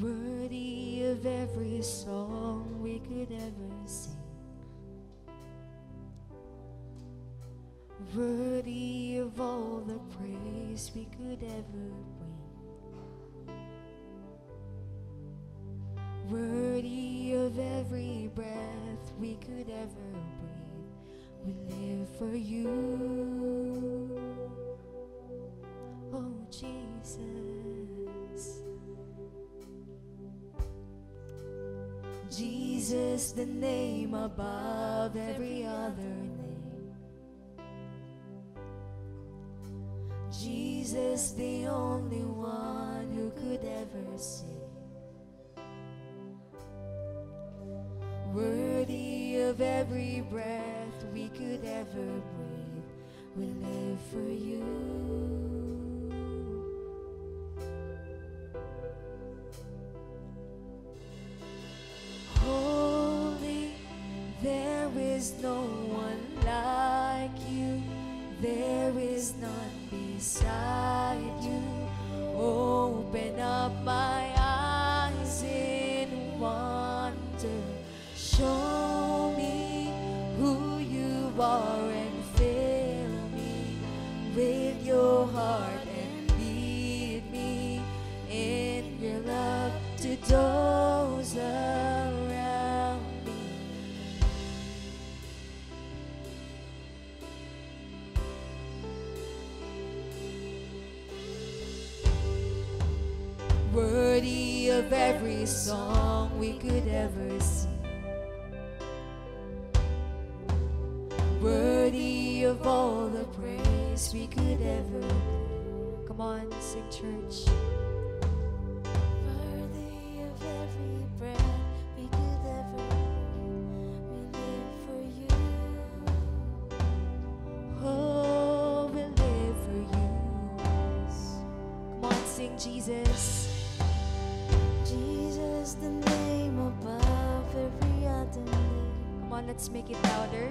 worthy of every song we could ever sing, worthy of all the praise we could ever bring, worthy of every breath we could ever breathe. We live for you, oh Jesus. Jesus, the name above every other name. Jesus, the only one who could ever save. Worthy of every breath we could ever breathe, we live for you. Holy, there is no one like you, there is none beside you. Open up my eyes in wonder, show me who you are and fill me with your heart and lead me in your love to those around me. Worthy of every song we could ever sing, worthy of all the praise we could ever do. Come on, sing, church. Worthy of every breath we could ever breathe, we live for you. Oh, we live for you. Come on, sing, Jesus. Jesus, the name above every other name. Come on, let's make it louder.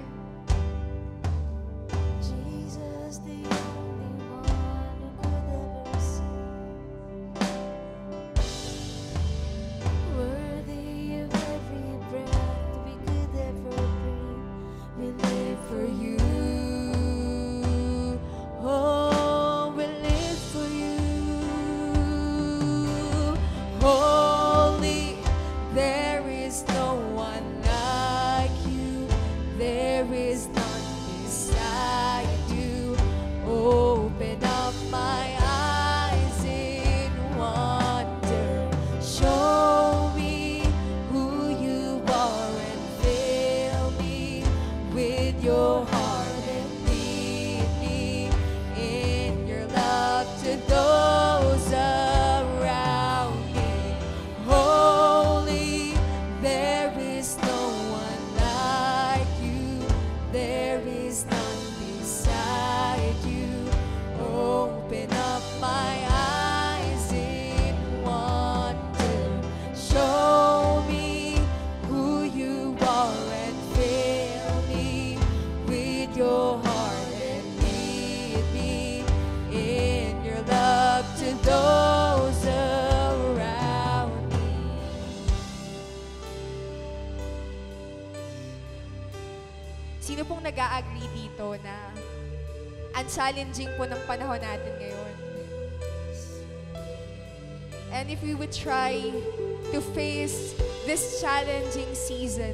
Jesus, the only one who could ever save. Worthy of every breath we could ever breathe, we live for you. Oh, we live for you. Holy, there is no one like you, there is none beside you. Open up my eyes in wonder, show me who you are and fill me with your heart and lead me in your love to those around me. Holy, there is no one like you, there is none beside you. Open up my eyes in wonder, show me who you are and fill me with your heart and lead me in your love to those around me. Sino pong nag-a-agree dito na ang challenging po ng panahon natin ngayon? And if we would try to face this challenging season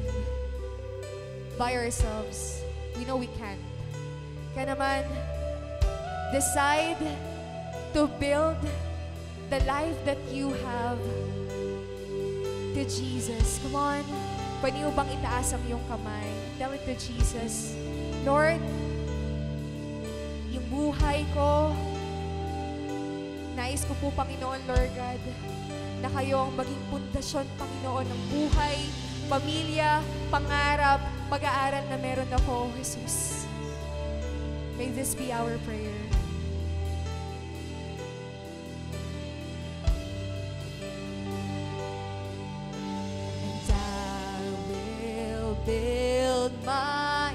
by ourselves, we know we can't. Kaya naman, decide to build the life that you have to Jesus. Come on, pwede mo bang itaas ang iyong kamay? Tell it to Jesus. Lord, yung buhay ko, nais ko po, Panginoon, Lord God, na kayo ang maging pundasyon, Panginoon, ng buhay, pamilya, pangarap, pag-aaral na meron ako, Jesus. May this be our prayer. And I will build my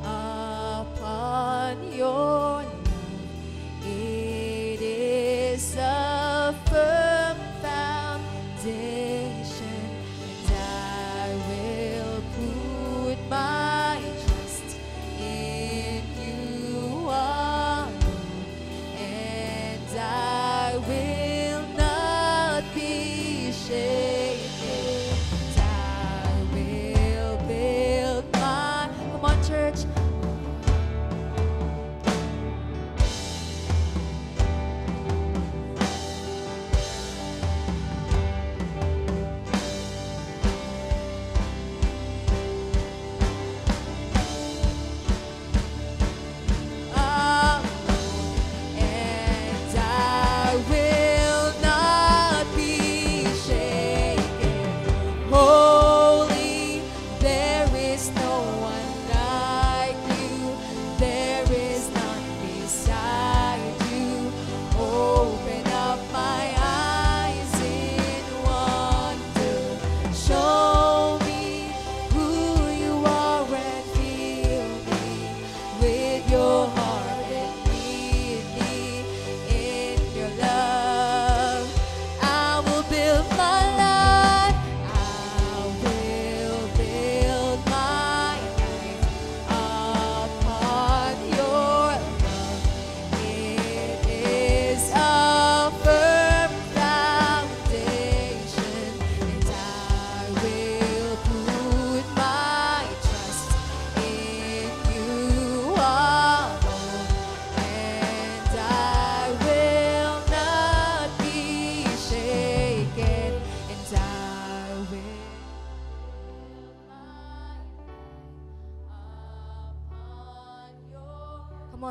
upon your love. It is a firm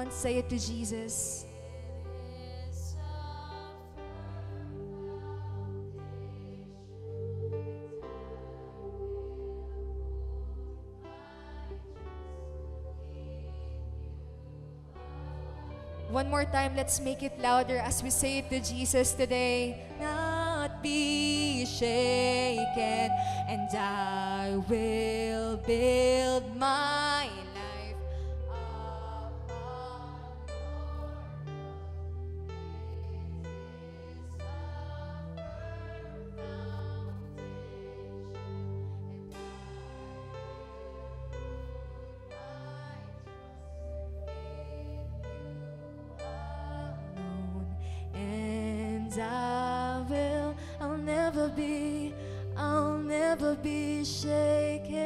on, say it to Jesus. One more time, let's make it louder as we say it to Jesus today. Not be shaken, and I will build my life upon I'll never be shaken.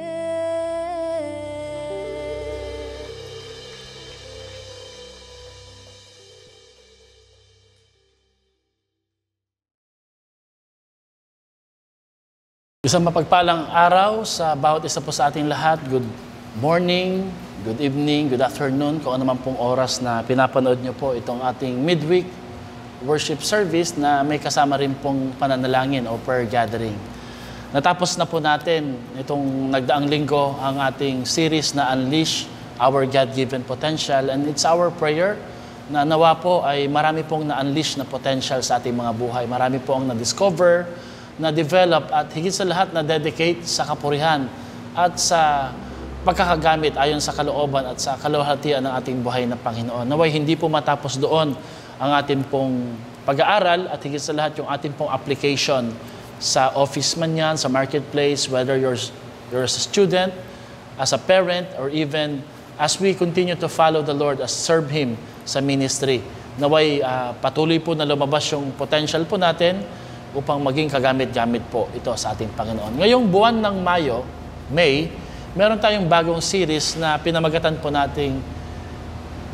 Isang mapagpalang araw sa bawat isa po sa ating lahat. Good morning, good evening, good afternoon, kung ano man pong oras na pinapanood nyo po itong ating midweek worship service na may kasama rin pong pananalangin o prayer gathering. Natapos na po natin itong nagdaang linggo ang ating series na Unleash Our God-Given Potential, and it's our prayer na nawa po ay marami pong na-unleash na potential sa ating mga buhay. Marami po ang na-discover, na-develop at higit sa lahat na-dedicate sa kapurihan at sa pagkakagamit ayon sa kalooban at sa kaluwalhatian ng ating buhay na Panginoon. Naway hindi po matapos doon ang ating pong pag-aaral at higit sa lahat yung ating pong application sa office man yan, sa marketplace, whether you're a student, as a parent, or even as we continue to follow the Lord, as serve Him sa ministry. Naway patuloy po na lumabas yung potential po natin upang maging kagamit-gamit po ito sa ating Panginoon. Ngayong buwan ng May, meron tayong bagong series na pinamagatan po nating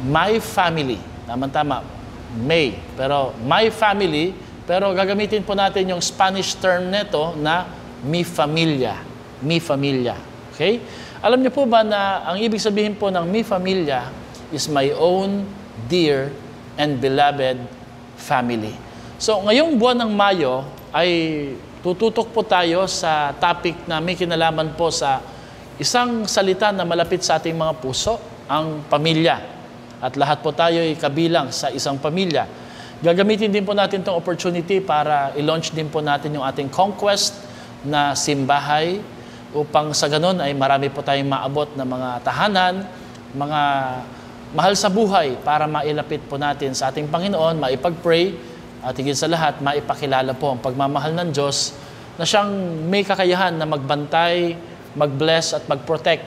My Family. Tama-tama, May. Pero My Family, pero gagamitin po natin yung Spanish term nito na Mi Familia. Mi Familia. Okay? Alam niyo po ba na ang ibig sabihin po ng Mi Familia is my own dear and beloved family. So, ngayong buwan ng Mayo ay tututok po tayo sa topic na may kinalaman po sa isang salita na malapit sa ating mga puso, ang pamilya. At lahat po tayo ay kabilang sa isang pamilya. Gagamitin din po natin itong opportunity para i-launch din po natin yung ating conquest na simbahay upang sa ganun ay marami po tayong maabot na mga tahanan, mga mahal sa buhay para mailapit po natin sa ating Panginoon, maipag-pray, at higit sa lahat, maipakilala po ang pagmamahal ng Diyos na siyang may kakayahan na magbantay, mag-bless at mag-protect,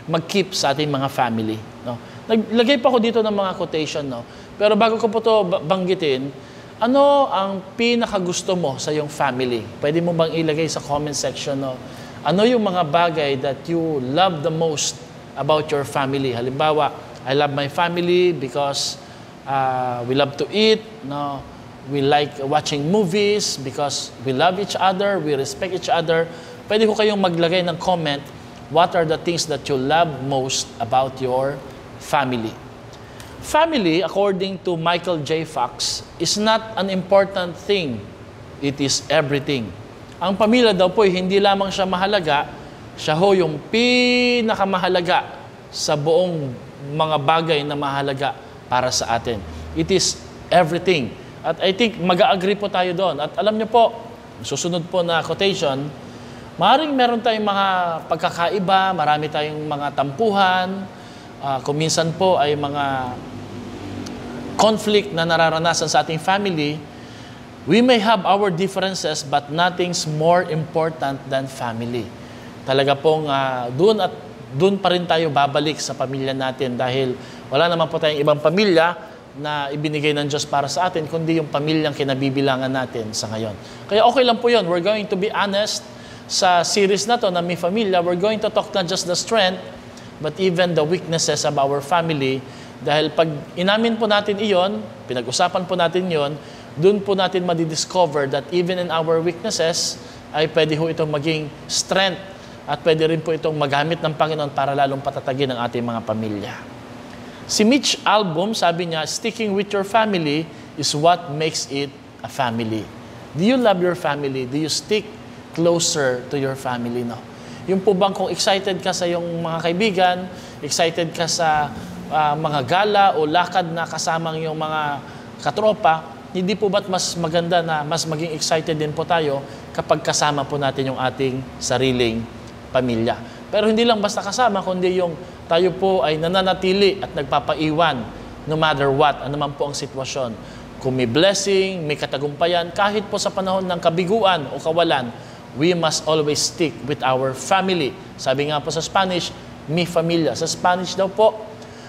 mag-keep sa ating mga family. No? Naglagay pa ako dito ng mga quotation, no? Pero bago ko po ito banggitin, ano ang pinakagusto mo sa iyong family? Pwede mo bang ilagay sa comment section, no? Ano yung mga bagay that you love the most about your family? Halimbawa, I love my family because we love to eat, no? We like watching movies because we love each other, we respect each other. Pwede ko kayong maglagay ng comment, what are the things that you love most about your family? Family, according to Michael J. Fox, is not an important thing. It is everything. Ang pamilya daw po, hindi lamang siya mahalaga, siya ho yung pinakamahalaga sa buong mga bagay na mahalaga para sa atin. It is everything. At I think mag-agree po tayo doon. At alam niyo po, susunod po na quotation, maaaring meron tayong mga pagkakaiba, marami tayong mga tampuhan, kung minsan po ay mga conflict na nararanasan sa ating family. We may have our differences, but nothing's more important than family. Talaga pong doon pa rin tayo babalik sa pamilya natin dahil wala naman po tayong ibang pamilya na ibinigay ng Diyos para sa atin, kundi yung pamilyang kinabibilangan natin sa ngayon. Kaya okay lang po yun. We're going to be honest sa series na to na Mi Familia. We're going to talk not just the strength, but even the weaknesses of our family. Dahil pag inamin po natin iyon, pinag-usapan po natin iyon, doon po natin madidiscover that even in our weaknesses, ay pwede ho itong maging strength at pwede rin po itong magamit ng Panginoon para lalong patatagin ang ating mga pamilya. Si Mitch Albom, sabi niya, sticking with your family is what makes it a family. Do you love your family? Do you stick closer to your family? No? Yung po bang kung excited ka sa iyong mga kaibigan, excited ka sa mga gala o lakad na kasamang yung mga katropa, hindi po ba't mas maganda na mas maging excited din po tayo kapag kasama po natin yung ating sariling pamilya. Pero hindi lang basta kasama, kundi yung tayo po ay nananatili at nagpapaiwan no matter what, anuman po ang sitwasyon. Kung may blessing, may katagumpayan, kahit po sa panahon ng kabiguan o kawalan, we must always stick with our family. Sabi nga po sa Spanish, mi familia. Sa Spanish daw po,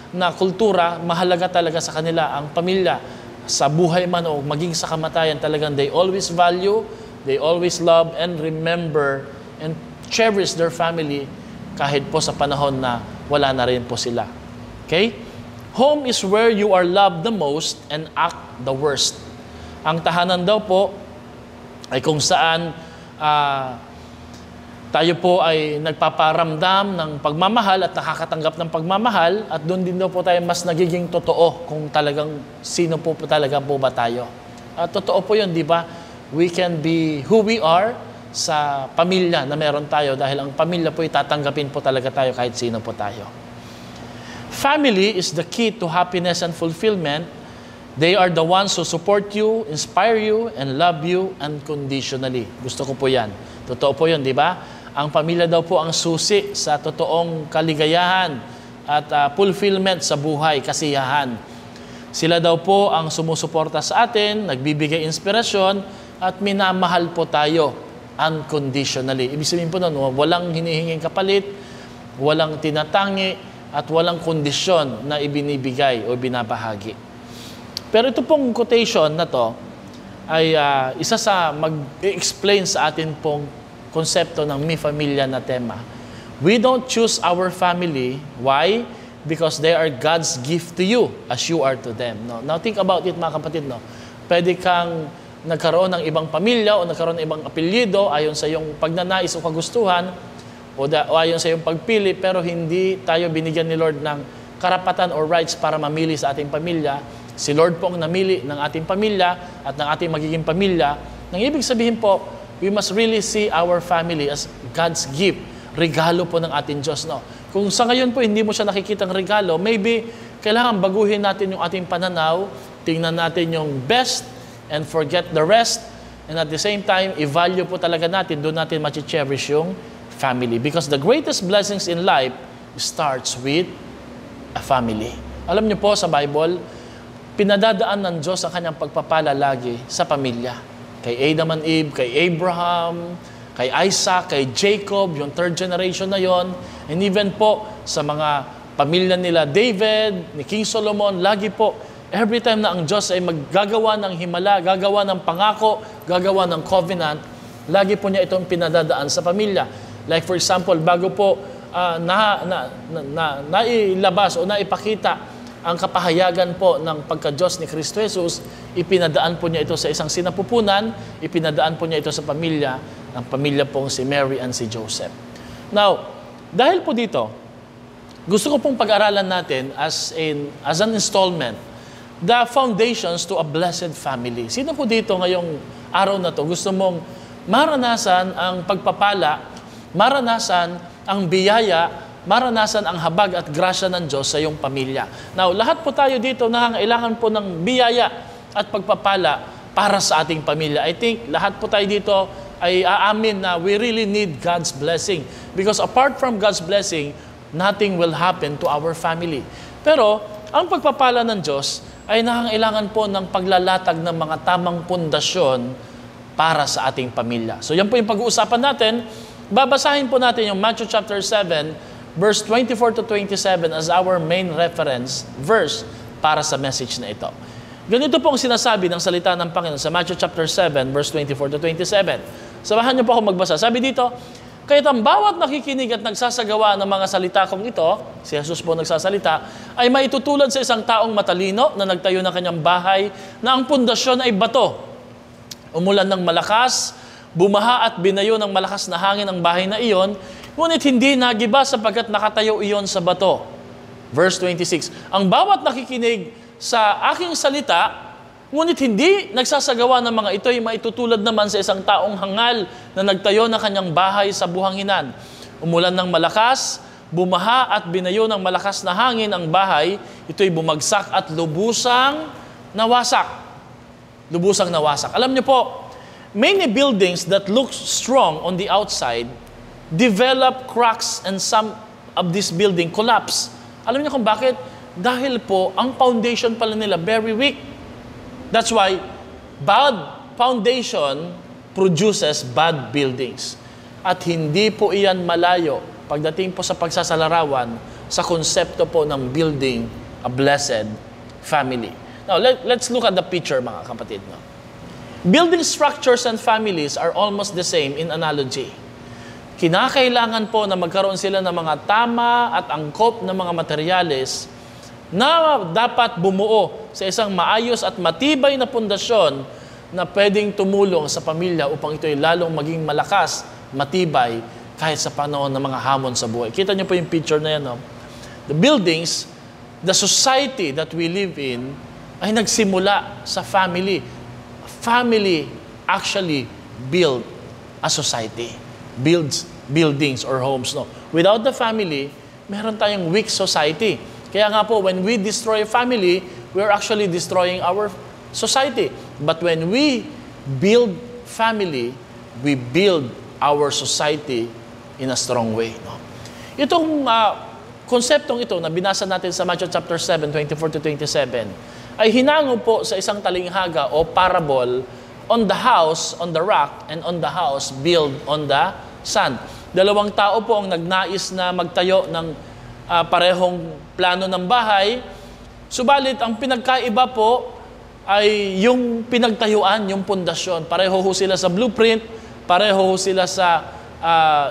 na kultura, mahalaga talaga sa kanila ang pamilya. Sa buhay man o maging sa kamatayan, talagang they always value, they always love and remember and cherish their family kahit po sa panahon na wala na rin po sila. Okay? Home is where you are loved the most and act the worst. Ang tahanan daw po ay kung saan tayo po ay nagpaparamdam ng pagmamahal at nakakatanggap ng pagmamahal at doon din daw po tayo mas nagiging totoo kung talagang sino po talaga po ba tayo. Totoo po yun, di ba? We can be who we are sa pamilya na meron tayo dahil ang pamilya po tatanggapin po talaga tayo kahit sino po tayo. Family is the key to happiness and fulfillment. They are the ones who support you, inspire you, and love you unconditionally. Gusto ko po yan. Totoo po yun, di ba? Ang pamilya daw po ang susi sa totoong kaligayahan at fulfillment sa buhay, kasiyahan. Sila daw po ang sumusuporta sa atin, nagbibigay inspirasyon, at minamahal po tayo unconditionally. Ibig sabihin po nun, walang hinihinging kapalit, walang tinatangi, at walang kondisyon na ibinibigay o binabahagi. Pero ito pong quotation na to ay isa sa mag-explain sa atin pong konsepto ng mi familia na tema. We don't choose our family. Why? Because they are God's gift to you as you are to them. No? Now think about it mga kapatid. No? Pwede kang nagkaroon ng ibang pamilya o nagkaroon ng ibang apelyido ayon sa iyong pagnanais o kagustuhan o ayon sa iyong pagpili, pero hindi tayo binigyan ni Lord ng karapatan or rights para mamili sa ating pamilya. Si Lord po ang namili ng ating pamilya at ng ating magiging pamilya. Nang ibig sabihin po, we must really see our family as God's gift. Regalo po ng ating Diyos. No? Kung sa ngayon po hindi mo siya nakikitang regalo, maybe kailangan baguhin natin yung ating pananaw, tingnan natin yung best and forget the rest. And at the same time, i-value po talaga natin, doon natin ma-cherish yung family. Because the greatest blessings in life starts with a family. Alam niyo po sa Bible, pinadadaan ng Diyos ang kanyang pagpapala lagi sa pamilya. Kay Adam and Eve, kay Abraham, kay Isaac, kay Jacob, yung third generation na yon, and even po sa mga pamilya nila David, ni King Solomon, lagi po, every time na ang Diyos ay maggagawa ng himala, gagawa ng pangako, gagawa ng covenant, lagi po niya itong pinadadaan sa pamilya. Like for example, bago po nailabas o naipakita ang kapahayagan po ng pagka-Diyos ni Kristo Jesus, ipinadaan po niya ito sa isang sinapupunan, ipinadaan po niya ito sa pamilya, ng pamilya pong si Mary and si Joseph. Now, dahil po dito, gusto ko pong pag-aralan natin as an installment, the foundations to a blessed family. Sino po dito ngayong araw na to gusto mong maranasan ang pagpapala, maranasan ang biyaya, maranasan ang habag at grasya ng Diyos sa iyong pamilya. Now, lahat po tayo dito nangangailangan po ng biyaya at pagpapala para sa ating pamilya. I think lahat po tayo dito ay aamin na we really need God's blessing. Because apart from God's blessing, nothing will happen to our family. Pero, ang pagpapala ng Diyos ay nangangailangan po ng paglalatag ng mga tamang pundasyon para sa ating pamilya. So, yan po yung pag-uusapan natin. Babasahin po natin yung Matthew chapter 7, verse 24 to 27 as our main reference verse para sa message na ito. Ganito po ang sinasabi ng salita ng Panginoon sa Matthew chapter 7, verse 24 to 27. Samahan niyo po ako magbasa. Sabi dito, kaya't ang bawat nakikinig at nagsasagawa ng mga salita kong ito, si Jesus po nagsasalita, ay maitutulad sa isang taong matalino na nagtayo ng kanyang bahay na ang pundasyon ay bato. Umulan ng malakas, bumaha at binayo ng malakas na hangin ang bahay na iyon, ngunit hindi nagiba sapagkat nakatayo iyon sa bato. Verse 26, ang bawat nakikinig sa aking salita, ngunit hindi nagsasagawa ng mga ito ay maitutulad naman sa isang taong hangal na nagtayo ng kanyang bahay sa buhanginan. Umulan ng malakas, bumaha at binayo ng malakas na hangin ang bahay, ito'y bumagsak at lubusang nawasak. Lubusang nawasak. Alam niyo po, many buildings that look strong on the outside develop cracks and some of this building collapse. Alam niyo kung bakit? Dahil po, ang foundation pala nila very weak. That's why bad foundation produces bad buildings. At hindi po iyan malayo pagdating po sa pagsasalarawan sa konsepto po ng building a blessed family. Now, let's look at the picture, mga kapatid. No? Building structures and families are almost the same in analogy. Kinakailangan po na magkaroon sila ng mga tama at angkop na mga materyales na dapat bumuo sa isang maayos at matibay na pundasyon na pwedeng tumulong sa pamilya upang ito'y lalong maging malakas, matibay, kahit sa panahon ng mga hamon sa buhay. Kita niyo po yung picture na yan. No? The buildings, the society that we live in, ay nagsimula sa family. Family actually build a society. Builds buildings or homes. No? Without the family, meron tayong weak society. Kaya nga po, when we destroy family, we are actually destroying our society. But when we build family, we build our society in a strong way. No? Itong konseptong ito na binasa natin sa Matthew chapter 7, 24 to 27, ay hinango po sa isang talinghaga o parable on the house, on the rock, and on the house built on the sand. Dalawang tao po ang nagnais na magtayo ng parehong plano ng bahay. Subalit, ang pinagkaiba po ay yung pinagtayuan, yung pundasyon. Pareho ho sila sa blueprint, pareho ho sila sa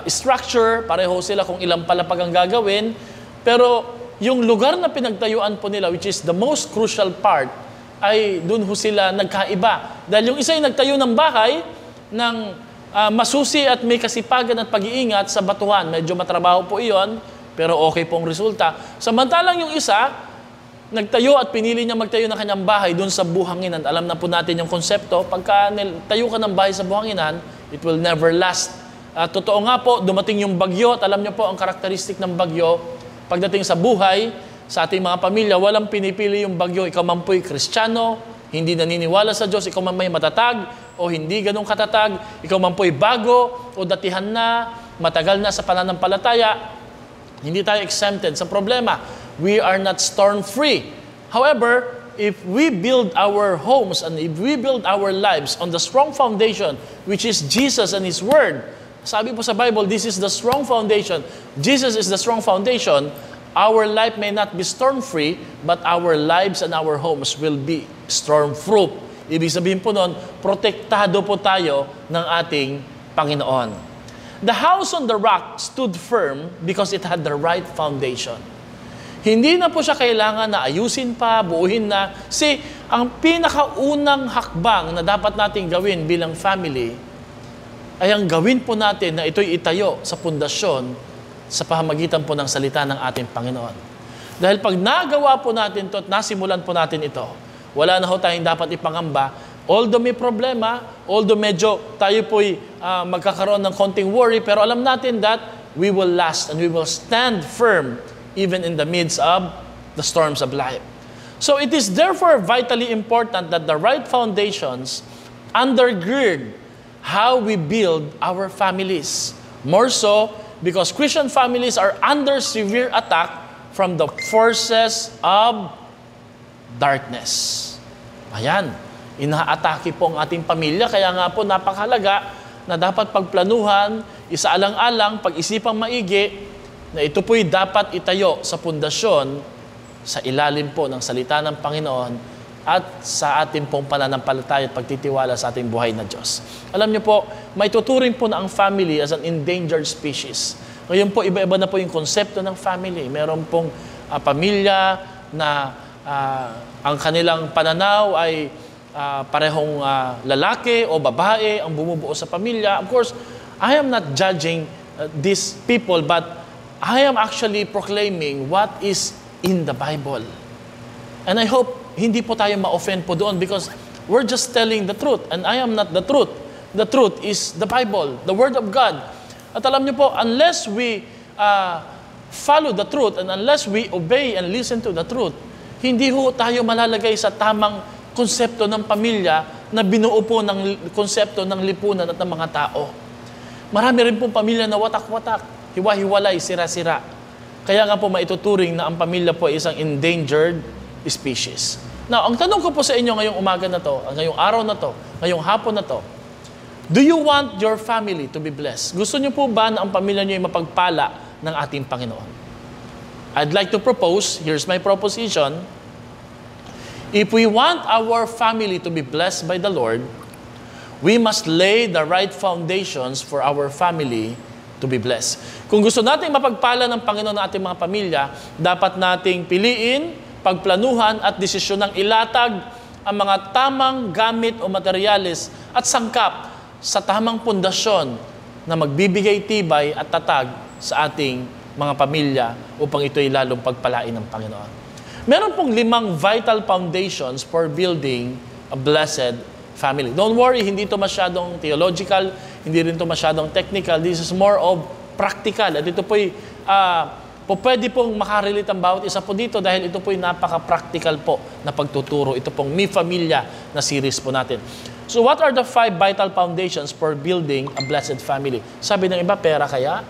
structure, pareho sila kung ilang palapag ang gagawin. Pero yung lugar na pinagtayuan po nila, which is the most crucial part, ay dun ho sila nagkaiba. Dahil yung isa ay nagtayo ng bahay ng masusi at may kasipagan at pag-iingat sa batuhan. Medyo matrabaho po iyon, pero okay pong resulta. Samantalang yung isa, nagtayo at pinili niya magtayo ng kanyang bahay doon sa buhanginan. Alam na po natin yung konsepto, pagka tayo ka ng bahay sa buhanginan, it will never last. Totoo nga po, dumating yung bagyo at alam niyo po ang karakteristik ng bagyo. Pagdating sa buhay, sa ating mga pamilya, walang pinipili yung bagyo. Ikaw man po'y Kristiyano, hindi naniniwala sa Diyos, ikaw man may matatag o hindi ganun katatag, ikaw man po'y bago o datihan na, matagal na sa pananampalataya, hindi tayo exempted sa problema. We are not storm-free. However, if we build our homes and if we build our lives on the strong foundation, which is Jesus and His Word, sabi po sa Bible, this is the strong foundation. Jesus is the strong foundation. Our life may not be storm-free, but our lives and our homes will be storm-proof. Ibig sabihin po nun, protektado po tayo ng ating Panginoon. The house on the rock stood firm because it had the right foundation. Hindi na po siya kailangan na ayusin pa, buuhin na. Kasi ang pinakaunang hakbang na dapat nating gawin bilang family ay ang gawin po natin na ito'y itayo sa pundasyon sa pamamagitan po ng salita ng ating Panginoon. Dahil pag nagawa po natin ito at nasimulan po natin ito, wala na ho tayong dapat ipangamba. Although may problema, although medyo tayo po'y magkakaroon ng konting worry, pero alam natin that we will last and we will stand firm even in the midst of the storms of life. So it is therefore vitally important that the right foundations undergird how we build our families. More so because Christian families are under severe attack from the forces of darkness. Ayan. Inaatake po ang ating pamilya, kaya nga po napakahalaga na dapat pagplanuhan, isaalang-alang, pag-isipang maigi, na ito po'y dapat itayo sa pundasyon sa ilalim po ng salita ng Panginoon at sa ating pong pananampalataya at pagtitiwala sa ating buhay na Diyos. Alam niyo po, may tuturing po na ang family as an endangered species. Ngayon po, iba-iba na po yung konsepto ng family. Meron pong pamilya na ang kanilang pananaw ay parehong lalaki o babae ang bumubuo sa pamilya. Of course, I am not judging these people, but I am actually proclaiming what is in the Bible. And I hope hindi po tayo ma-offend po doon because we're just telling the truth and I am not the truth. The truth is the Bible, the Word of God. At alam niyo po, unless we follow the truth and unless we obey and listen to the truth, hindi ho tayo malalagay sa tamang konsepto ng pamilya na binuo po ng konsepto ng lipunan at ng mga tao. Marami rin pong pamilya na watak-watak, hiwa-hiwalay, sira-sira. Kaya nga po maituturing na ang pamilya po ay isang endangered species. Now, ang tanong ko po sa inyo ngayong umaga na to, ngayong araw na to, ngayong hapon na to, do you want your family to be blessed? Gusto niyo po ba na ang pamilya niyo ay mapagpala ng ating Panginoon? I'd like to propose, here's my proposition, if we want our family to be blessed by the Lord, we must lay the right foundations for our family to be blessed. Kung gusto nating mapagpala ng Panginoon ng ating mga pamilya, dapat nating piliin, pagplanuhan at desisyonang ilatag ang mga tamang gamit o materyales at sangkap sa tamang pundasyon na magbibigay tibay at tatag sa ating mga pamilya upang ito'y lalong pagpalain ng Panginoon. Meron pong 5 vital foundations for building a blessed family. Don't worry, hindi ito masyadong theological, hindi rin ito masyadong technical. This is more of practical. At ito po'y pwede pong makarelate ang bawat isa po dito dahil ito po'y napaka-practical po na pagtuturo. Ito pong Mi Familia na series po natin. So what are the 5 vital foundations for building a blessed family? Sabi ng iba, pera kaya?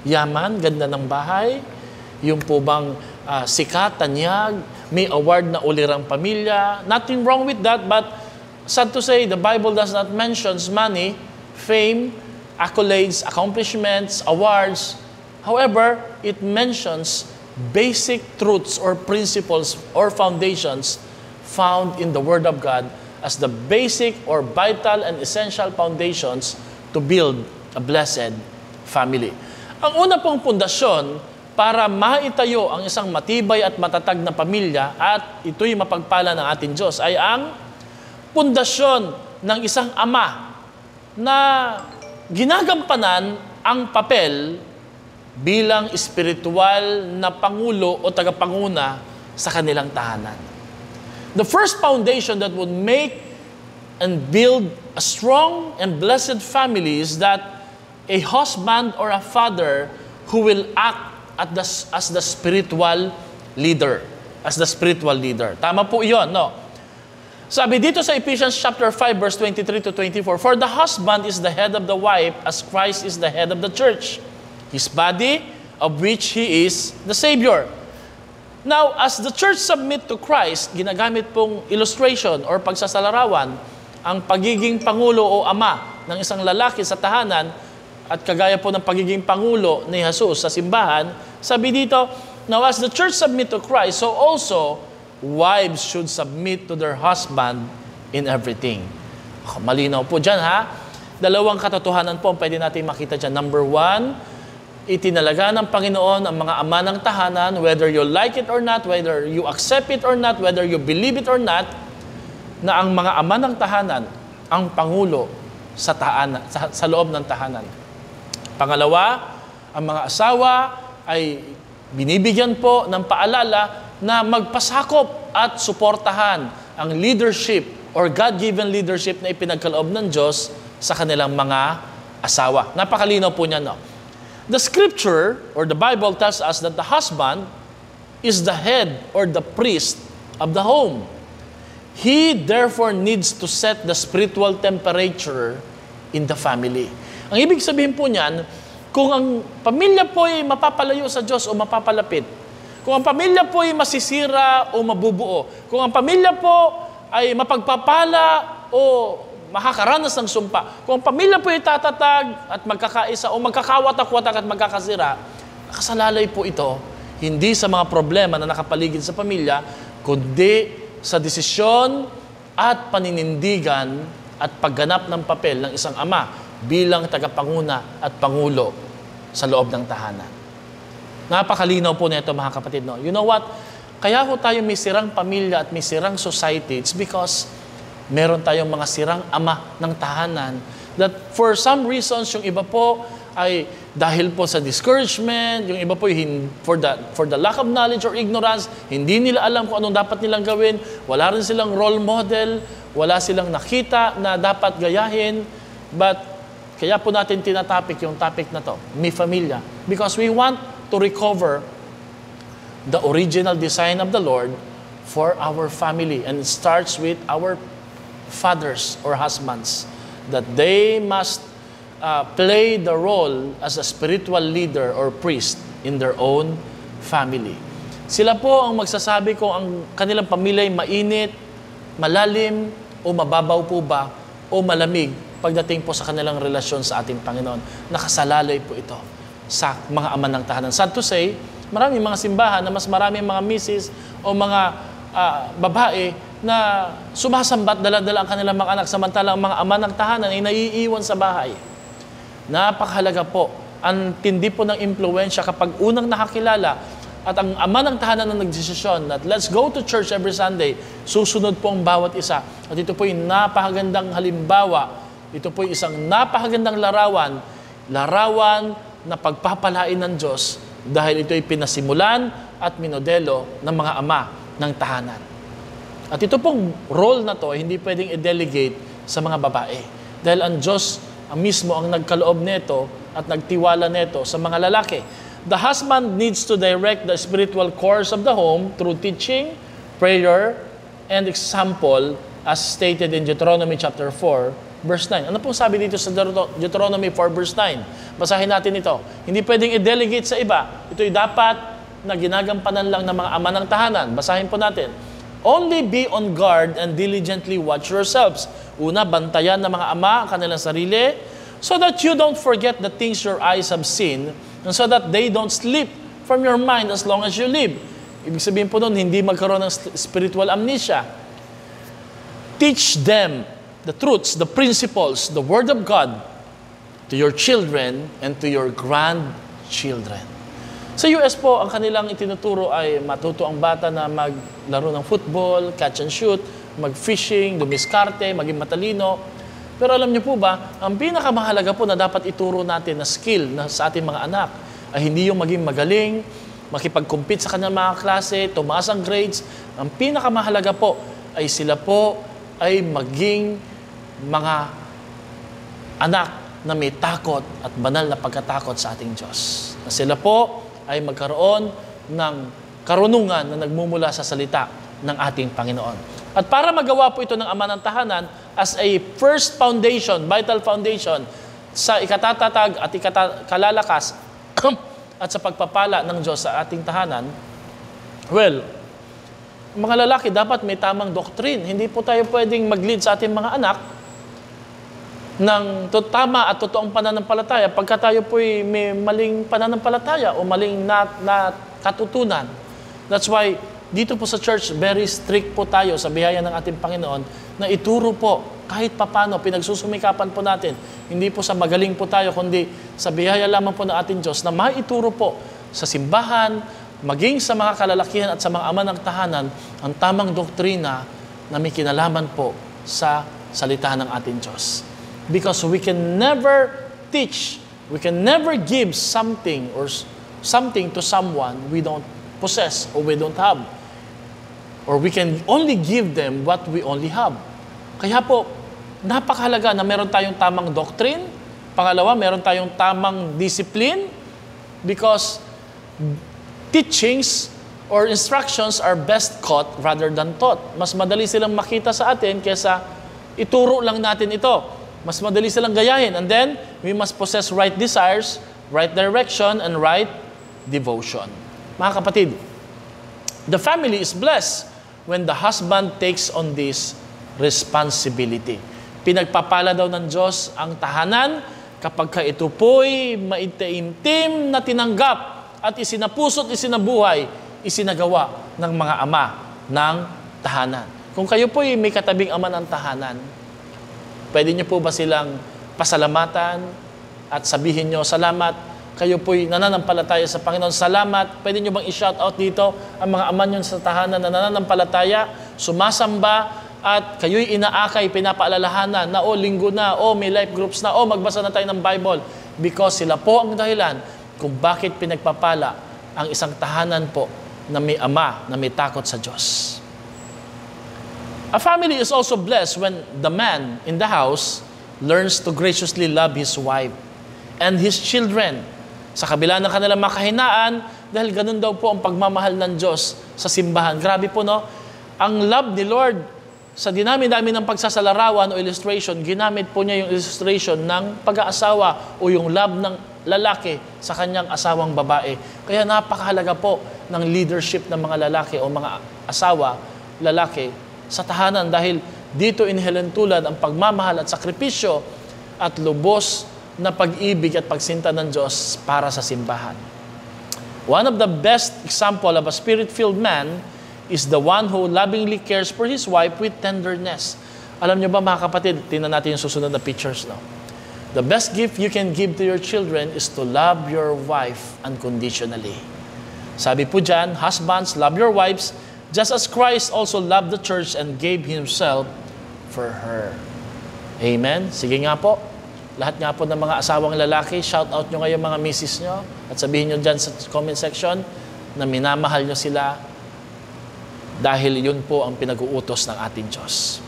Yaman, ganda ng bahay? Yung po bang sikat, tanyag, may award na ulirang pamilya? Nothing wrong with that, but sad to say, the Bible does not mention money, fame, accolades, accomplishments, awards. However, it mentions basic truths or principles or foundations found in the Word of God as the basic or vital and essential foundations to build a blessed family. Ang una pong pundasyon para maitayo ang isang matibay at matatag na pamilya at ito'y mapagpala ng ating Diyos ay ang pundasyon ng isang ama na ginagampanan ang papel bilang espiritual na pangulo o tagapanguna sa kanilang tahanan. The first foundation that would make and build a strong and blessed family is that a husband or a father who will act as the spiritual leader. As the spiritual leader. Tama po iyon, no? Sabi dito sa Ephesians chapter 5, verse 23 to 24, for the husband is the head of the wife as Christ is the head of the church, his body, of which he is the Savior. Now, as the church submit to Christ, ginagamit pong illustration or pagsasalarawan ang pagiging pangulo o ama ng isang lalaki sa tahanan at kagaya po ng pagiging pangulo ni Jesus sa simbahan, sabi dito, now as the church submit to Christ, so also wives should submit to their husband in everything. Malinaw po dyan, ha? Dalawang katotohanan po pwede natin makita dyan. Number 1, itinalaga ng Panginoon ang mga ama ng tahanan, whether you like it or not, whether you accept it or not, whether you believe it or not, na ang mga ama ng tahanan ang pangulo sa loob ng tahanan. Pangalawa, ang mga asawa ay binibigyan po ng paalala na magpasakop at suportahan ang leadership or God-given leadership na ipinagkaloob ng Diyos sa kanilang mga asawa. Napakalinaw po niya, no? The scripture or the Bible tells us that the husband is the head or the priest of the home. He therefore needs to set the spiritual temperature in the family. Ang ibig sabihin po niyan, kung ang pamilya po ay mapapalayo sa Diyos o mapapalapit, kung ang pamilya po ay masisira o mabubuo, kung ang pamilya po ay mapagpapala o makakaranas ng sumpa, kung ang pamilya po ay tatatag at magkakaisa o magkakawatak-watak at magkakasira, nakasalalay po ito, hindi sa mga problema na nakapaligid sa pamilya, kundi sa desisyon at paninindigan at pagganap ng papel ng isang ama bilang tagapanguna at pangulo sa loob ng tahanan. Napakalinaw po nito, mga kapatid. No? You know what? Kaya ho tayo may sirang pamilya at may sirang society, it's because meron tayong mga sirang ama ng tahanan that for some reasons, yung iba po ay dahil po sa discouragement, yung iba po for the lack of knowledge or ignorance, hindi nila alam kung anong dapat nilang gawin, wala rin silang role model, wala silang nakita na dapat gayahin, but kaya po natin tinatopic yung topic na to, Mi Familia, because we want to recover the original design of the Lord for our family, and it starts with our fathers or husbands, that they must play the role as a spiritual leader or priest in their own family. Sila po ang magsasabi kung ang kanilang pamilya ay mainit, malalim, o mababaw po ba, o malamig pagdating po sa kanilang relasyon sa ating Panginoon. Nakasalalay po ito sa mga ama ng tahanan. Sad to say, maraming mga simbahan na mas maraming mga misis o mga babae na sumasambat, dala-dala ang kanilang mga anak, samantalang mga ama ng tahanan ay naiiwan sa bahay. Napakahalaga po. Ang tindi po ng impluensya kapag unang nakakilala at ang ama ng tahanan na nagdesisyon that let's go to church every Sunday, susunod po ang bawat isa. At ito po yung napakagandang halimbawa. Ito po yung isang napakagandang larawan na pagpapalain ng Diyos dahil ito ay pinasimulan at minodelo ng mga ama ng tahanan. At ito pong role na to, hindi pwedeng i-delegate sa mga babae. Dahil ang Diyos ang mismo ang nagkaloob nito at nagtiwala nito sa mga lalaki. The husband needs to direct the spiritual course of the home through teaching, prayer, and example as stated in Deuteronomy chapter 4, verse 9. Ano pong sabi dito sa Deuteronomy 4, verse 9? Basahin natin ito. Hindi pwedeng i-delegate sa iba. Ito'y dapat na ginagampanan lang ng mga ama ng tahanan. Basahin po natin. Only be on guard and diligently watch yourselves. Una, bantayan ng mga ama ang kanilang sarili so that you don't forget the things your eyes have seen and so that they don't slip from your mind as long as you live. Ibig sabihin po nun, hindi magkaroon ng spiritual amnesia. Teach them the truths, the principles, the Word of God to your children and to your grandchildren. Sa US po, ang kanilang itinuturo ay matuto ang bata na maglaro ng football, catch and shoot, mag-fishing, dumiskarte, maging matalino. Pero alam niyo po ba, ang pinakamahalaga po na dapat ituro natin na skill na sa ating mga anak ay hindi yung maging magaling, makipag-compete sa kanilang mga klase, tumaas ang grades. Ang pinakamahalaga po ay sila po ay maging mga anak na may takot at banal na pagkatakot sa ating Diyos. Na sila po ay magkaroon ng karunungan na nagmumula sa salita ng ating Panginoon. At para magawa po ito ng ama ng tahanan as a first foundation, vital foundation sa ikatatatag at kalalakas at sa pagpapala ng Diyos sa ating tahanan, well, mga lalaki dapat may tamang doctrine. Hindi po tayo pwedeng mag-lead sa ating mga anak ng tama at totoong pananampalataya pagka tayo po'y may maling pananampalataya o maling na katutunan. That's why dito po sa church, very strict po tayo sa biyaya ng ating Panginoon na ituro po kahit papano, pinagsusumikapan po natin. Hindi po sa magaling po tayo, kundi sa biyaya lamang po ng ating Diyos na maituro po sa simbahan, maging sa mga kalalakihan at sa mga ama ng tahanan, ang tamang doktrina na may kinalaman po sa salita ng ating Diyos. Because we can never teach, we can never give something or something to someone we don't possess or we don't have. Or we can only give them what we only have. Kaya po, napakahalaga na meron tayong tamang doctrine. Pangalawa, meron tayong tamang discipline because teachings or instructions are best caught rather than taught. Mas madali silang makita sa atin kaysa ituro lang natin ito. Mas madali silang gayahin. And then, we must possess right desires, right direction, and right devotion. Mga kapatid, the family is blessed when the husband takes on this responsibility. Pinagpapala daw ng Diyos ang tahanan kapag ito po'y maitim na tinanggap at isinapuso't isinabuhay, isinagawa ng mga ama ng tahanan. Kung kayo po'y may katabing ama ng tahanan, pwede niyo po ba silang pasalamatan at sabihin niyo, salamat, kayo po'y nananampalataya sa Panginoon, salamat. Pwede niyo bang i-shout out dito ang mga ama niyo sa tahanan na nananampalataya, sumasamba, at kayo'y inaakay, pinapaalalahanan na linggo na, may life groups na, magbasa na tayo ng Bible. Because sila po ang dahilan kung bakit pinagpapala ang isang tahanan po na may ama, na may takot sa Diyos. A family is also blessed when the man in the house learns to graciously love his wife and his children. Sa kabila ng kanilang makahinaan, dahil ganun daw po ang pagmamahal ng Diyos sa simbahan. Grabe po, no? Ang love ni Lord, sa dinami-dami ng pagsasalarawan o illustration, ginamit po niya yung illustration ng pag-aasawa o yung love ng lalaki sa kanyang asawang babae. Kaya napakahalaga po ng leadership ng mga lalaki o mga asawa, lalaki, sa tahanan dahil dito inihilentulad ang pagmamahal at sakripisyo at lubos na pag-ibig at pagsinta ng Diyos para sa simbahan. One of the best example of a spirit-filled man is the one who lovingly cares for his wife with tenderness. Alam niyo ba mga kapatid, tingnan natin yung susunod na pictures. No? The best gift you can give to your children is to love your wife unconditionally. Sabi po dyan, husbands, love your wives just as Christ also loved the church and gave Himself for her. Amen? Sige nga po. Lahat nga po ng mga asawang lalaki, shout out nyo ngayon mga misis nyo at sabihin nyo dyan sa comment section na minamahal nyo sila dahil yun po ang pinag-uutos ng ating Diyos.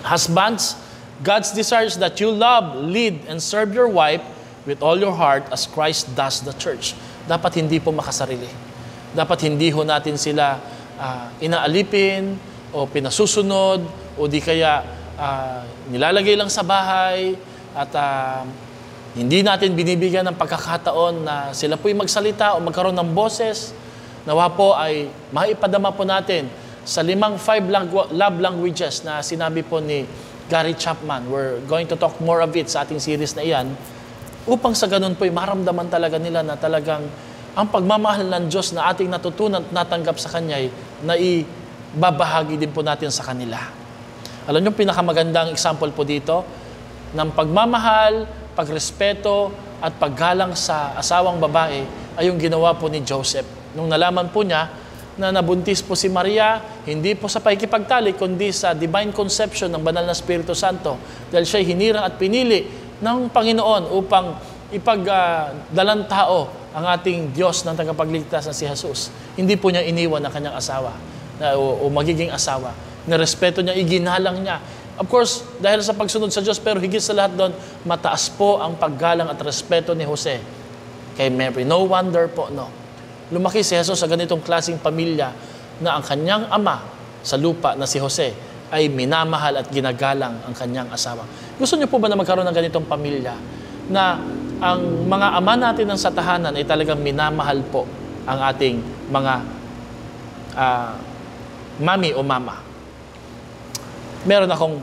Husbands, God's desires that you love, lead, and serve your wife with all your heart as Christ does the church. Dapat hindi po makasarili. Dapat hindi ho natin sila inaalipin o pinasusunod o di kaya nilalagay lang sa bahay at hindi natin binibigyan ng pagkakataon na sila po'y magsalita o magkaroon ng boses. Nawa po ay maipadama po natin sa 5 love languages na sinabi po ni Gary Chapman. We're going to talk more of it sa ating series na iyan upang sa ganun po'y maramdaman talaga nila na talagang ang pagmamahal ng Diyos na ating natutunan at natanggap sa Kanya ay naibabahagi din po natin sa kanila. Alam niyo, pinakamagandang example po dito ng pagmamahal, pagrespeto at paggalang sa asawang babae ay yung ginawa po ni Joseph. Nung nalaman po niya na nabuntis po si Maria, hindi po sa pakikipagtalik, kundi sa divine conception ng banal na Espiritu Santo dahil siya'y hinirang at pinili ng Panginoon upang ipagdalang tao ang ating Diyos ng tagapagligtas na si Jesus. Hindi po niya iniwan ang kanyang asawa o magiging asawa. Nirespeto niya, iginalang niya. Of course, dahil sa pagsunod sa Diyos, pero higit sa lahat doon, mataas po ang paggalang at respeto ni Jose kay Mary. No wonder po, no. Lumaki si Jesus sa ganitong klaseng pamilya na ang kanyang ama sa lupa na si Jose ay minamahal at ginagalang ang kanyang asawa. Gusto niyo po ba na magkaroon ng ganitong pamilya na ang mga ama natin ng sa tahanan ay talagang minamahal po ang ating mga mami o mama? Meron akong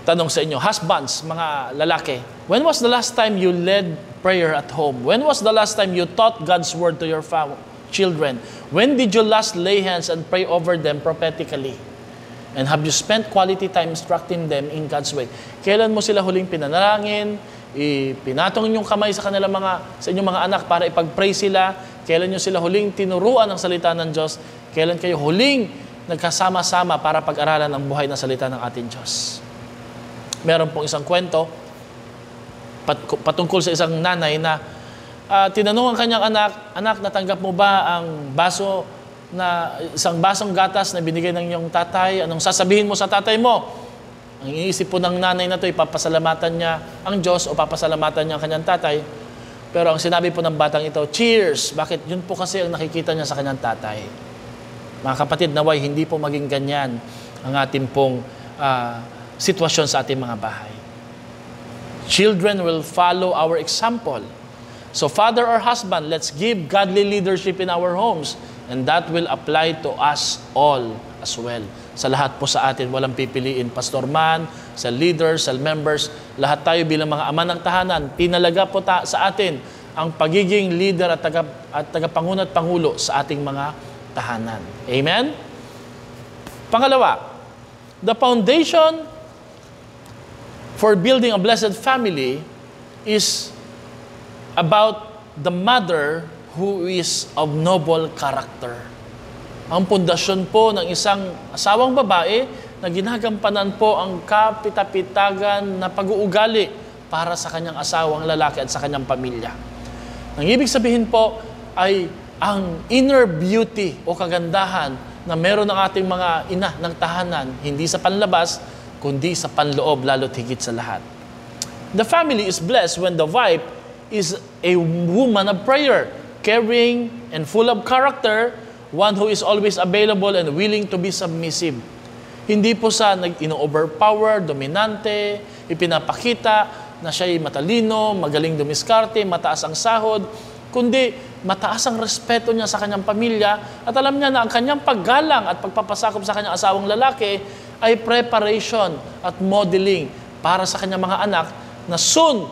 tanong sa inyo. Husbands, mga lalaki, when was the last time you led prayer at home? When was the last time you taught God's word to your children? When did you last lay hands and pray over them prophetically? And have you spent quality time instructing them in God's way? Kailan mo sila huling pinanalangin? Pinatong yung kamay sa kanilang sa inyong mga anak para ipag-pray sila? Kailan nyo sila huling tinuruan ng salita ng Diyos? Kailan kayo huling nagkasama-sama para pag-aralan ang buhay na salita ng ating Diyos? Meron pong isang kwento patungkol sa isang nanay na tinanong ang kanyang anak, natanggap mo ba ang isang basong gatas na binigay ng iyong tatay? Anong sasabihin mo sa tatay mo? Ang iniisip po ng nanay na ito, ipapasalamatan niya ang Diyos o papasalamatan niya ang kanyang tatay. Pero ang sinabi po ng batang ito, cheers! Bakit? Yun po kasi ang nakikita niya sa kanyang tatay. Mga kapatid, naway, hindi po maging ganyan ang ating pong sitwasyon sa ating mga bahay. Children will follow our example. So father or husband, let's give godly leadership in our homes, and that will apply to us all as well. Sa lahat po sa atin, walang pipiliin. Pastor man, sa leaders, sa members, lahat tayo bilang mga ama ng tahanan, tinalaga po sa atin ang pagiging leader at tagapanguno at pangulo sa ating mga tahanan. Amen? Pangalawa, the foundation for building a blessed family is about the mother who is of noble character. Ang pundasyon po ng isang asawang babae na ginagampanan po ang kapitapitagan na pag-uugali para sa kanyang asawang lalaki at sa kanyang pamilya. Ang ibig sabihin po ay ang inner beauty o kagandahan na meron ng ating mga ina ng tahanan, hindi sa panlabas, kundi sa panloob, lalo't higit sa lahat. The family is blessed when the wife is a woman of prayer, caring and full of character, one who is always available and willing to be submissive. Hindi po sa ino-overpower, dominante, ipinapakita na siya'y matalino, magaling dumiskarte, mataas ang sahod, kundi mataas ang respeto niya sa kanyang pamilya at alam niya na ang kanyang paggalang at pagpapasakop sa kanyang asawang lalaki ay preparation at modeling para sa kanyang mga anak na soon,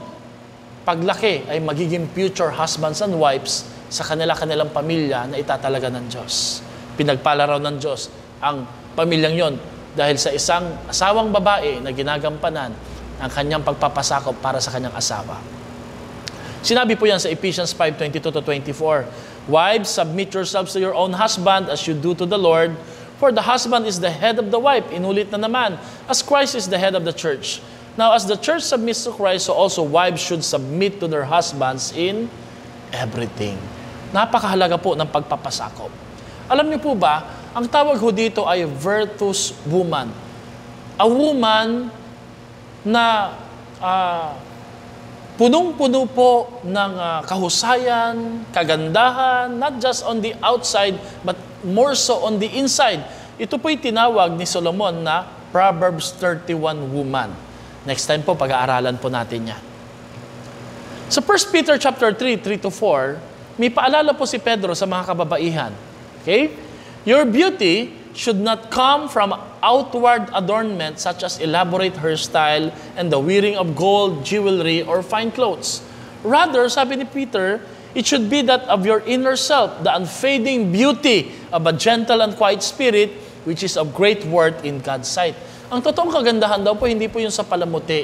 paglaki, ay magiging future husbands and wives sa kanilang pamilya na itatalaga ng Diyos. Pinagpala raw ng Diyos ang pamilyang yon dahil sa isang asawang babae na ginagampanan ang kanyang pagpapasakop para sa kanyang asawa. Sinabi po yan sa Ephesians 5:22-24, Wives, submit yourselves to your own husband as you do to the Lord, for the husband is the head of the wife. Inulit na naman, as Christ is the head of the church. Now, as the church submits to Christ, so also wives should submit to their husbands in everything. Napakahalaga po ng pagpapasakop. Alam niyo po ba, ang tawag ho dito ay virtuous woman. A woman na punong-puno po ng kahusayan, kagandahan, not just on the outside, but more so on the inside. Ito po'y tinawag ni Solomon na Proverbs 31 woman. Next time po, pag-aaralan po natin yan. Sa 1 Peter chapter 3, 3-4, may paalala po si Pedro sa mga kababaihan. Okay? Your beauty should not come from outward adornment such as elaborate hairstyle and the wearing of gold, jewelry, or fine clothes. Rather, sabi ni Peter, it should be that of your inner self, the unfading beauty of a gentle and quiet spirit, which is of great worth in God's sight. Ang totoong kagandahan daw po, hindi po yung sa palamuti.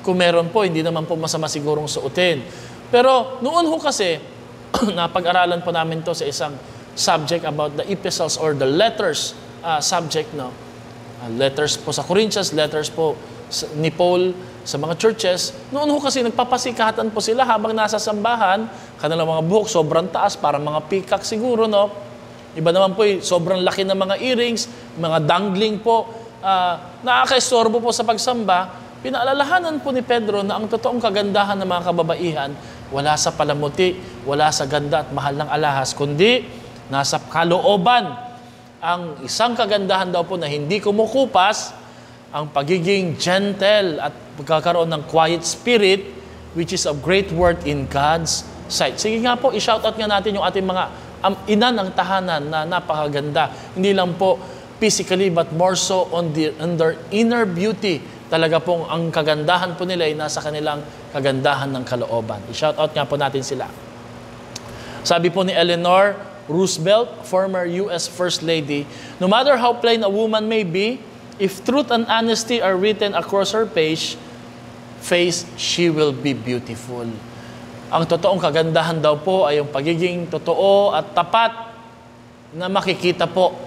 Kung meron po, hindi naman po masama sigurong suotin. Pero noon ho kasi, napag-aralan po namin to sa isang subject about the epistles or the letters subject, no? Letters po sa Corinthians, letters po ni Paul sa mga churches. Noon ho kasi nagpapasikatan po sila habang nasa sambahan, kanilang mga buhok sobrang taas, parang mga peacock siguro, no? Iba naman po sobrang laki ng mga earrings, mga dangling po, nakakaistorbo po sa pagsamba. Pinaalalahanan po ni Pedro na ang totoong kagandahan ng mga kababaihan, wala sa palamuti, wala sa ganda at mahal ng alahas, kundi nasa kalooban. Ang isang kagandahan daw po na hindi kumukupas, ang pagiging gentle at pagkakaroon ng quiet spirit, which is of great worth in God's sight. Sige nga po, i-shoutout nga natin yung ating mga ina ng tahanan na napakaganda. Hindi lang po physically, but more so on their inner beauty. Talaga pong ang kagandahan po nila ay nasa kanilang kagandahan ng kalooban. I-shoutout nga po natin sila. Sabi po ni Eleanor Roosevelt, former U.S. First Lady, no matter how plain a woman may be, if truth and honesty are written across her face, she will be beautiful. Ang totoong kagandahan daw po ay yung pagiging totoo at tapat na makikita po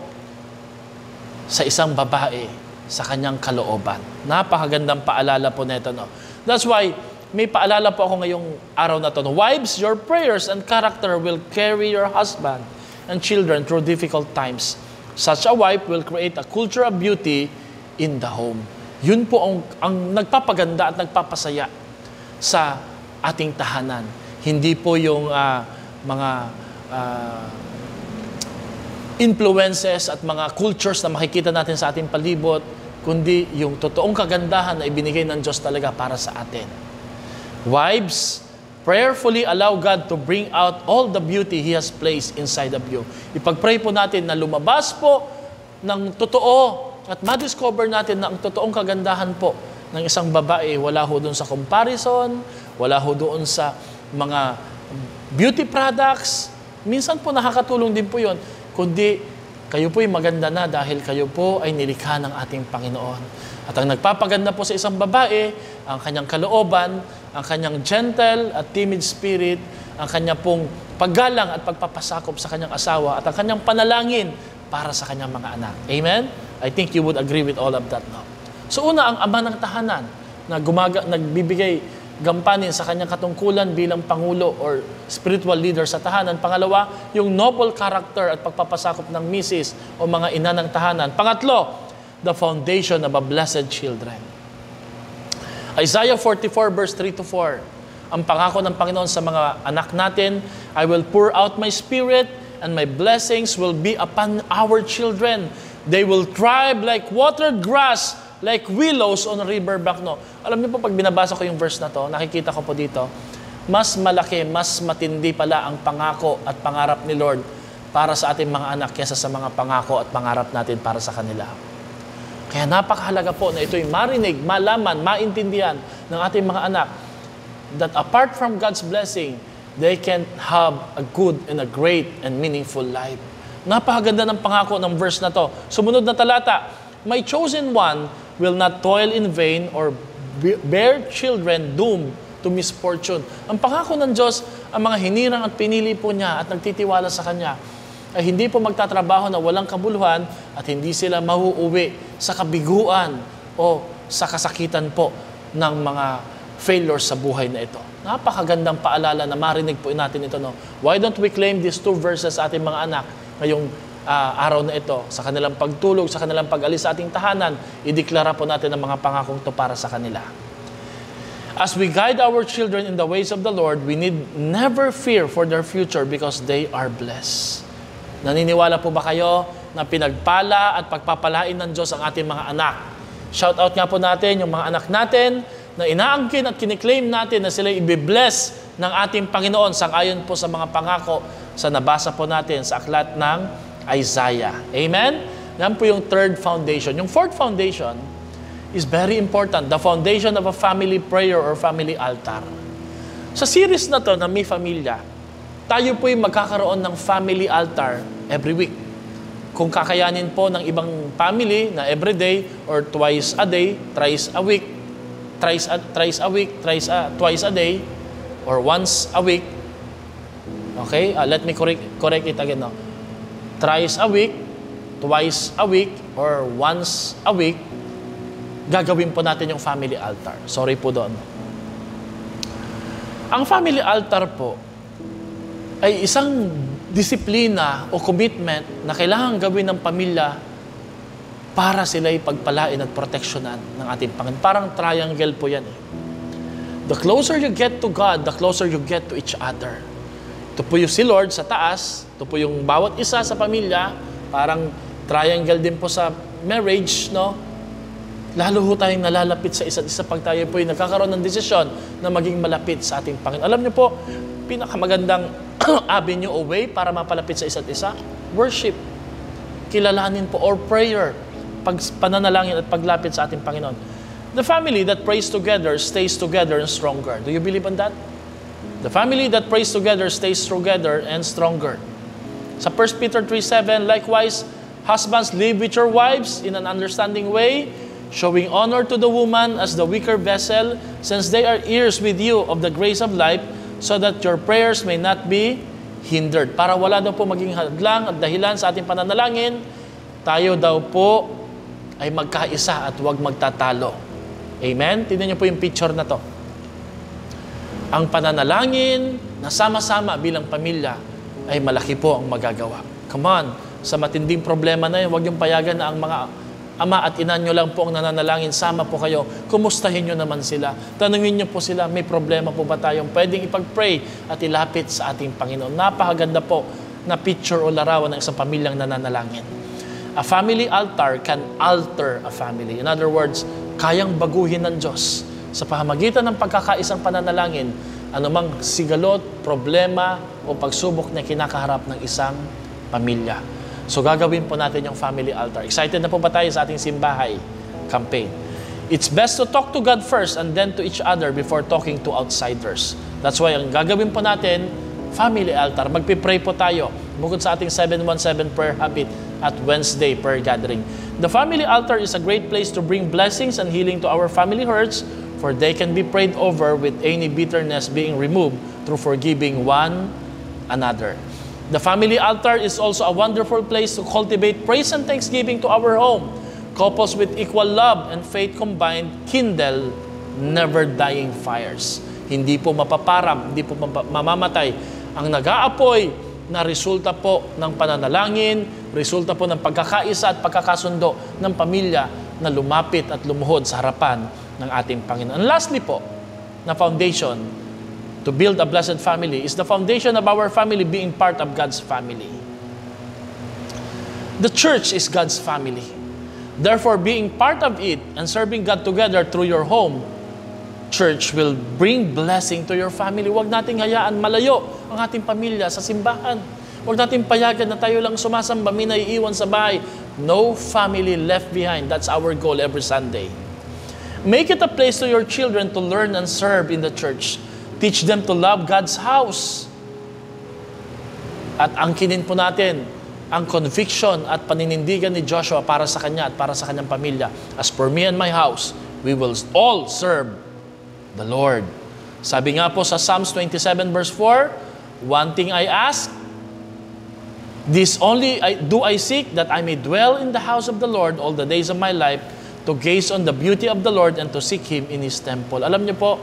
sa isang babae sa kanyang kalooban. Napakagandang paalala po nito, no? That's why may paalala po ako ngayong araw na to. Wives, your prayers and character will carry your husband and children through difficult times. Such a wife will create a culture of beauty in the home. Yun po ang nagpapaganda at nagpapasaya sa ating tahanan. Hindi po yung mga influences at mga cultures na makikita natin sa ating palibot, kundi yung totoong kagandahan na ibinigay ng Diyos talaga para sa atin. Wives, prayerfully allow God to bring out all the beauty He has placed inside of you. Ipag-pray po natin na lumabas po ng totoo at ma-discover natin na ang totoong kagandahan po ng isang babae, wala ho doon sa comparison, wala ho doon sa mga beauty products. Minsan po nakakatulong din po yun, kundi kayo po'y maganda na dahil kayo po ay nilikha ng ating Panginoon. At ang nagpapaganda po sa isang babae, ang kanyang kalooban, ang kanyang gentle at timid spirit, ang kanyang pong paggalang at pagpapasakop sa kanyang asawa, at ang kanyang panalangin para sa kanyang mga anak. Amen? I think you would agree with all of that now. So una, ang ama ng tahanan na nagbibigay gampanin sa kanyang katungkulan bilang pangulo or spiritual leader sa tahanan. Pangalawa, yung noble character at pagpapasakop ng misis o mga ina ng tahanan. Pangatlo, the foundation of a blessed children. Isaiah 44 verse 3 to 4. Ang pangako ng Panginoon sa mga anak natin, I will pour out my spirit and my blessings will be upon our children. They will thrive like watered grass, like willows on a riverbank. No. Alam niyo po, pag binabasa ko yung verse na to, nakikita ko po dito, mas malaki, mas matindi pala ang pangako at pangarap ni Lord para sa ating mga anak kaysa sa mga pangako at pangarap natin para sa kanila. Kaya napakahalaga po na ito'y marinig, malaman, maintindihan ng ating mga anak that apart from God's blessing, they can have a good and a great and meaningful life. Napakaganda ng pangako ng verse na to. Sumunod na talata, my chosen one will not toil in vain or bear children doomed to misfortune. Ang pangako ng Diyos, ang mga hinirang at pinili po niya at nagtitiwala sa Kanya, ay hindi po magtatrabaho na walang kabuluhan at hindi sila mahuuwi sa kabiguan o sa kasakitan po ng mga failures sa buhay na ito. Napakagandang paalala na marinig po natin ito. No? Why don't we claim these two verses sa ating mga anak ngayong araw na ito, sa kanilang pagtulog, sa kanilang pag-alis sa ating tahanan, ideklara po natin ang mga pangakong ito para sa kanila. As we guide our children in the ways of the Lord, we need never fear for their future because they are blessed. Naniniwala po ba kayo na pinagpala at pagpapalain ng Diyos ang ating mga anak? Shout out nga po natin yung mga anak natin na inaangkin at kiniklaim natin na sila i-bless ng ating Panginoon sang-ayon po sa mga pangako sa nabasa po natin sa aklat ng Isaiah. Amen? Yan po yung third foundation. Yung fourth foundation is very important. The foundation of a family prayer or family altar. Sa series na to na Mi Familia, tayo po'y magkakaroon ng family altar every week. Kung kakayanin po ng ibang family na every day or twice a day, thrice a week, twice a day, or once a week. Okay? Let me correct it again now. Thrice a week, twice a week, or once a week, gagawin po natin yung family altar. Sorry po doon. Ang family altar po ay isang disiplina o commitment na kailangan gawin ng pamilya para sila'y pagpalain at proteksyonan ng ating Panginoon. Parang triangle po yan. The closer you get to God, the closer you get to each other. Ito po yung si Lord sa taas, ito po yung bawat isa sa pamilya, parang triangle din po sa marriage, no? Lalo ho tayong nalalapit sa isa't isa pag tayo po yung nagkakaroon ng desisyon na maging malapit sa ating Panginoon. Alam niyo po, pinakamagandang avenue o way para mapalapit sa isa't isa, worship. Kilalanin po, or prayer, pananalangin at paglapit sa ating Panginoon. The family that prays together stays together and stronger. Do you believe in that? The family that prays together stays together and stronger. Sa 1 Peter 3:7, likewise, husbands, live with your wives in an understanding way, showing honor to the woman as the weaker vessel, since they are heirs with you of the grace of life, so that your prayers may not be hindered. Para wala daw po maging hadlang at dahilan sa ating pananalangin, tayo daw po ay magkaisa at huwag magtatalo. Amen? Tingnan niyo po yung picture na to. Ang pananalangin na sama-sama bilang pamilya ay malaki po ang magagawa. Come on, sa matinding problema na yun, huwag yung payagan na ang mga ama at ina nyo lang po ang nananalangin, sama po kayo, kumustahin nyo naman sila. Tanungin nyo po sila, may problema po ba tayong pwedeng ipag-pray at ilapit sa ating Panginoon. Napakaganda po na picture o larawan ng isang pamilyang nananalangin. A family altar can alter a family. In other words, kayang baguhin ng Diyos sa pamamagitan ng pagkakaisang pananalangin, anumang sigalot, problema o pagsubok na kinakaharap ng isang pamilya. So gagawin po natin yung family altar. Excited na po ba tayo sa ating simbahay campaign? It's best to talk to God first and then to each other before talking to outsiders. That's why ang gagawin po natin, family altar. Magpipray po tayo bukod sa ating 717 prayer habit at Wednesday prayer gathering. The family altar is a great place to bring blessings and healing to our family hurts, for they can be prayed over with any bitterness being removed through forgiving one another. The family altar is also a wonderful place to cultivate praise and thanksgiving to our home. Couples with equal love and faith combined kindle never-dying fires. Hindi po mapaparang, hindi po mamamatay. Ang nag-aapoy na resulta po ng pananalangin, resulta po ng pagkakaisa at pagkakasundo ng pamilya na lumapit at lumuhod sa harapan ng ating Panginoon. And lastly po, na foundation to build a blessed family is the foundation of our family being part of God's family. The church is God's family. Therefore, being part of it and serving God together through your home, church will bring blessing to your family. Huwag nating hayaan malayo ang ating pamilya sa simbahan. Huwag nating payagan na tayo lang sumasamba, may naiiwan sa bahay. No family left behind. That's our goal every Sunday. Make it a place to your children to learn and serve in the church. Teach them to love God's house. At angkinin po natin ang conviction at paninindigan ni Joshua para sa kanya at para sa kanyang pamilya. As for me and my house, we will all serve the Lord. Sabi nga po sa Psalms 27 verse 4, one thing I ask, this only do I seek, that I may dwell in the house of the Lord all the days of my life, to gaze on the beauty of the Lord and to seek Him in His temple. Alam niyo po,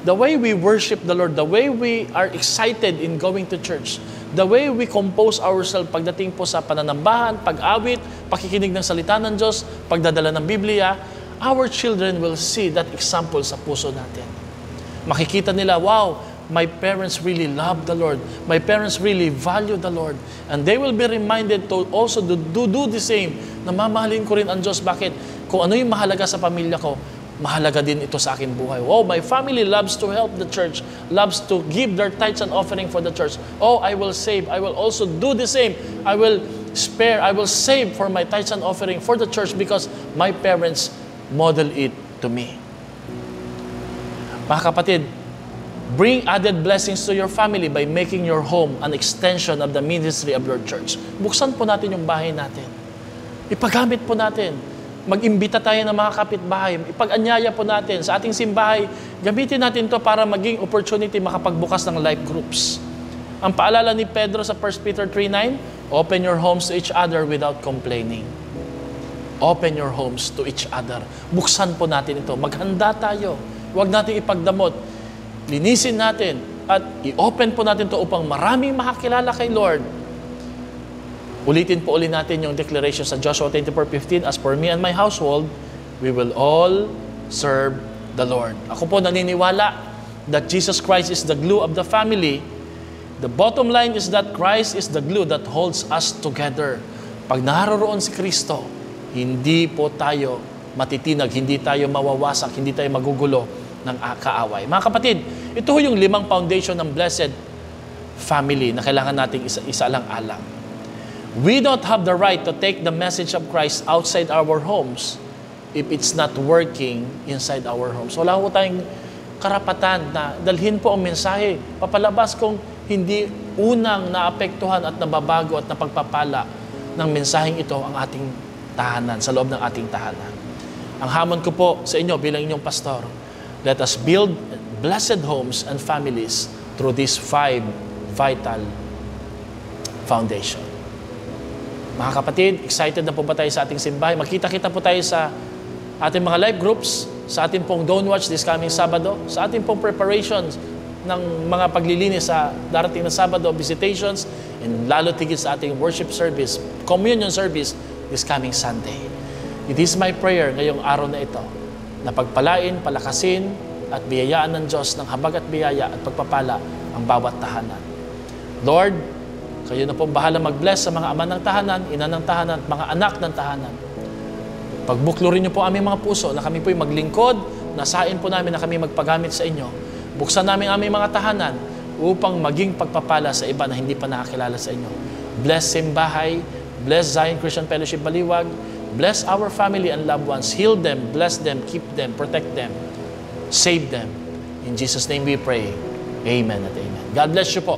the way we worship the Lord, the way we are excited in going to church, the way we compose ourselves pagdating po sa pananambahan, pag-awit, pakikinig ng salita ng Diyos, pagdadala ng Biblia, our children will see that example sa puso natin. Makikita nila, wow, my parents really love the Lord. My parents really value the Lord. And they will be reminded to also do the same, na mamahalin ko rin ang Diyos. Bakit? Kung ano yung mahalaga sa pamilya ko, mahalaga din ito sa aking buhay. Oh, my family loves to help the church, loves to give their tithes and offering for the church. Oh, I will save. I will also do the same. I will spare. I will save for my tithes and offering for the church because my parents model it to me. Mga kapatid, bring added blessings to your family by making your home an extension of the ministry of your church. Buksan po natin yung bahay natin. Ipagamit po natin. Mag-imbita tayo ng mga kapitbahay. Ipag-anyaya po natin sa ating simbahay. Gamitin natin to para maging opportunity makapagbukas ng life groups. Ang paalala ni Pedro sa 1 Peter 3:9, open your homes to each other without complaining. Open your homes to each other. Buksan po natin ito. Maghanda tayo. Huwag natin ipagdamot. Linisin natin at i-open po natin ito upang maraming makakilala kay Lord. Ulitin po ulit natin yung declaration sa Joshua 24:15, as for me and my household, we will all serve the Lord. Ako po naniniwala that Jesus Christ is the glue of the family. The bottom line is that Christ is the glue that holds us together. Pag naroon si Kristo, hindi po tayo matitinag, hindi tayo mawawasak, hindi tayo magugulo ng kaaway. Mga kapatid, ito yung 5 foundation ng blessed family na kailangan nating isa lang alam. We don't have the right to take the message of Christ outside our homes if it's not working inside our homes. Wala po tayong karapatan na dalhin po ang mensahe papalabas kung hindi unang naapektuhan at nababago at napagpapala ng mensaheng ito ang ating tahanan, sa loob ng ating tahanan. Ang hamon ko po sa inyo bilang inyong pastor, let us build blessed homes and families through these 5 vital foundation. Mga kapatid, excited na po ba tayo sa ating simbahay? Magkita-kita po tayo sa ating mga live groups, sa ating pong Don't Watch this coming Sabado, sa ating pong preparations ng mga paglilinis sa darating na Sabado, visitations, and lalo tigit sa ating worship service, communion service this coming Sunday. It is my prayer ngayong araw na ito na pagpalain, palakasin, at biyayaan ng Diyos ng habag at biyaya at pagpapala ang bawat tahanan. Lord, kayo na po bahala mag-bless sa mga ama ng tahanan, ina ng tahanan, mga anak ng tahanan. Pagbuklurin niyo po aming mga puso na kami po'y maglingkod, nasain po namin na kami magpagamit sa inyo. Buksan namin aming mga tahanan upang maging pagpapala sa iba na hindi pa nakakilala sa inyo. Bless Simbahay, bless Zion Christian Fellowship Baliwag, bless our family and loved ones. Heal them, bless them, keep them, protect them, save them. In Jesus' name we pray. Amen at amen. God bless you po.